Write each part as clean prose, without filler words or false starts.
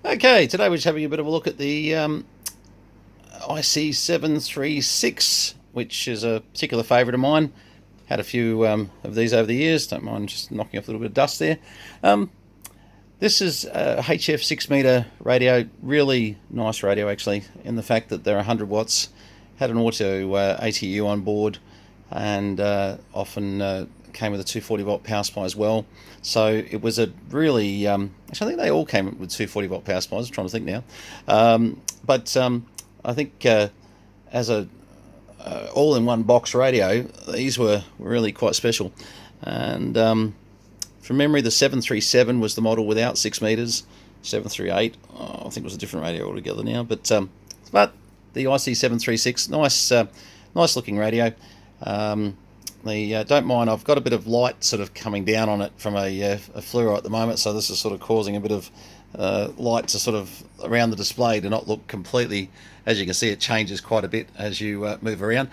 Okay, today we're just having a bit of a look at the IC736, which is a particular favourite of mine. Had a few of these over the years, don't mind just knocking off a little bit of dust there. This is a HF 6 metre radio, really nice radio actually, in the fact that they're 100 watts, had an auto ATU on board, and often came with a 240 volt power supply as well. So it was a really, actually I think they all came with 240 volt power supplies, I'm trying to think now. But I think as a all-in-one box radio, these were really quite special. And from memory, the 737 was the model without 6 meters. 738, I think it was a different radio altogether now. But the IC736, nice looking radio. Don't mind, I've got a bit of light sort of coming down on it from a fluoro at the moment, so this is sort of causing a bit of light to sort of around the display to not look completely, as you can see it changes quite a bit as you move around,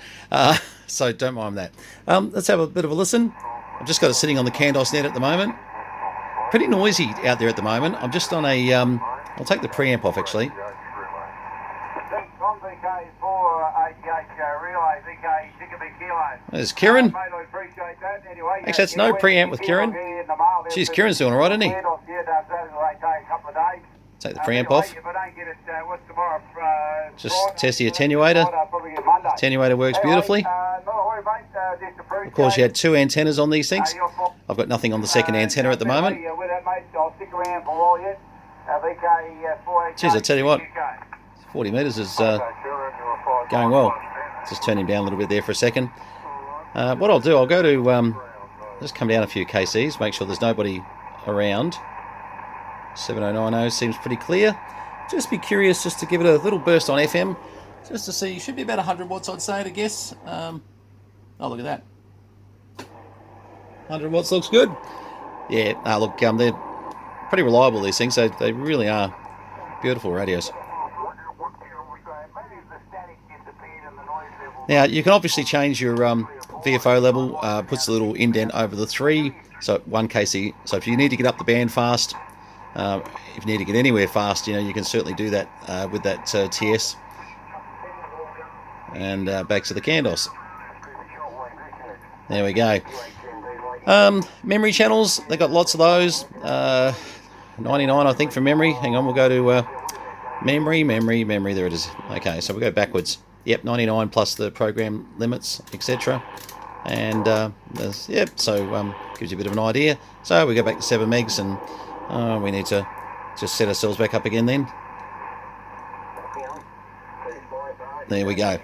so don't mind that. Let's have a bit of a listen. I've just got it sitting on the Kandos Net at the moment. Pretty noisy out there at the moment. I'm just on a I'll take the preamp off actually. There's Kieran. Actually, that's no preamp with Kieran. Jeez, Kieran's doing alright, isn't he? Take the preamp off. Just test the attenuator. Attenuator works beautifully. Of course, you had two antennas on these things. I've got nothing on the second antenna at the moment. Jeez, I tell you what, 40 metres is going well. Just turn him down a little bit there for a second. What I'll do, I'll go to just come down a few kcs, make sure there's nobody around. 7090 seems pretty clear. Just be curious just to give it a little burst on FM, just to see. Should be about 100 watts, I'd say, to guess. Oh, look at that. 100 watts looks good. Yeah, look, they're pretty reliable, these things. They really are beautiful radios. Now, you can obviously change your VFO level, puts a little indent over the 3, so 1 kc. So if you need to get up the band fast, if you need to get anywhere fast, you can certainly do that with that TS. And back to the Kandos. There we go. Memory channels, they got lots of those. 99, I think, from memory. Hang on, we'll go to memory. There it is. Okay, so we'll go backwards. Yep, 99 plus the program limits, etc. And yep, so gives you a bit of an idea. So we go back to 7 megs, and we need to just set ourselves back up again then. There we go.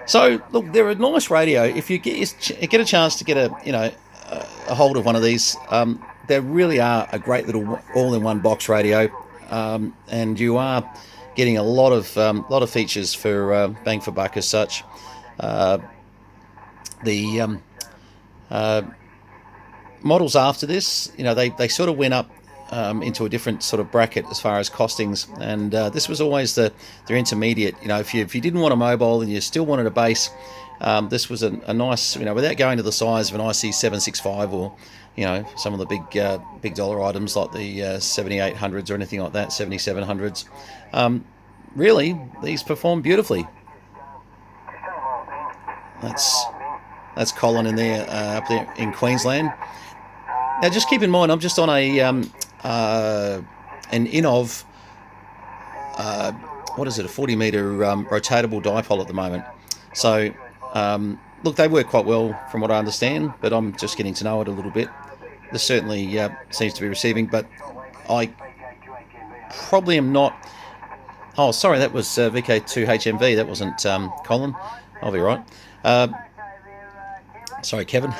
So look, they're a nice radio. If you get a chance to get a hold of one of these, they really are a great little all-in-one box radio, and you are getting a lot of features for bang for buck as such. The models after this, they sort of went up into a different sort of bracket as far as costings, and this was always their intermediate. If you didn't want a mobile and you still wanted a base, this was a nice, without going to the size of an IC765 or some of the big dollar items like the 7800s or anything like that, 7700s. Really, these perform beautifully. That's Colin in there, up there in Queensland. Now, just keep in mind, I'm just on an Inov, what is it, a 40 metre rotatable dipole at the moment. So, look, they work quite well from what I understand, but I'm just getting to know it a little bit. This certainly seems to be receiving, but I probably am not. Oh, sorry, that was VK2HMV. That wasn't Colin. I'll be right. Sorry, Kevin.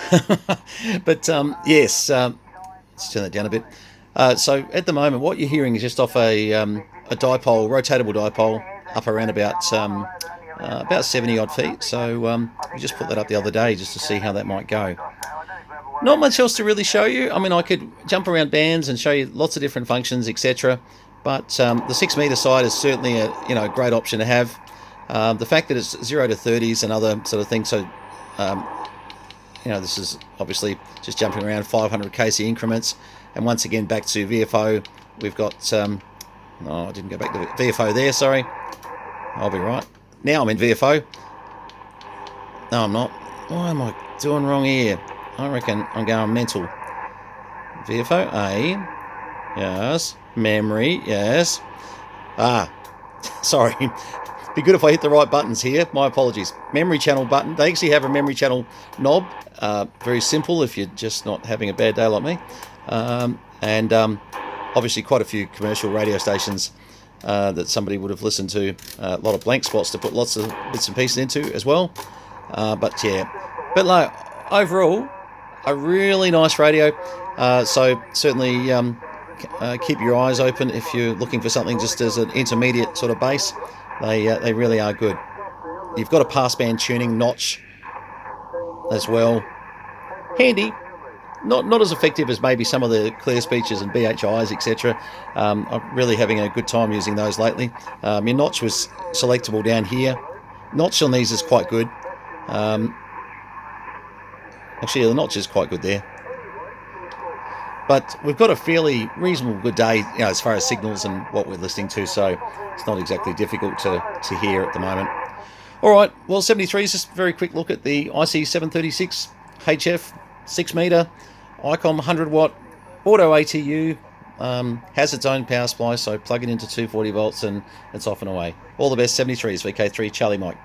But yes, let's turn that down a bit. So at the moment, what you're hearing is just off a dipole, rotatable dipole, up around about 70 odd feet. So we just put that up the other day just to see how that might go. Not much else to really show you. I mean, I could jump around bands and show you lots of different functions, etc. But the 6 metre side is certainly a great option to have. The fact that it's 0 to 30s and other sort of things. So this is obviously just jumping around 500 kc increments. And once again, back to VFO, we've got No, I didn't go back to VFO there, sorry. I'll be right. Now I'm in VFO. No, I'm not. What am I doing wrong here? I reckon I'm going mental. VFO A. Yes. Memory. Yes. Ah. Sorry. Be good if I hit the right buttons here. My apologies. Memory channel button. They actually have a memory channel knob. Very simple if you're just not having a bad day like me. Obviously quite a few commercial radio stations that somebody would have listened to. A lot of blank spots to put lots of bits and pieces into as well. But yeah. But like, overall, a really nice radio. So certainly keep your eyes open if you're looking for something just as an intermediate sort of bass. They really are good. You've got a passband tuning notch as well. Handy. Not as effective as maybe some of the clear speeches and BHIs, etc. I'm really having a good time using those lately. Your notch was selectable down here. Notch on these is quite good. Actually, the notch is quite good there. But we've got a fairly reasonable good day, as far as signals and what we're listening to, so it's not exactly difficult to hear at the moment. All right, well, 73 is just a very quick look at the IC736 HF 6 meter Icom 100 watt auto ATU. Has its own power supply, so plug it into 240 volts and it's off and away. All the best, 73s VK3 Charlie Mike.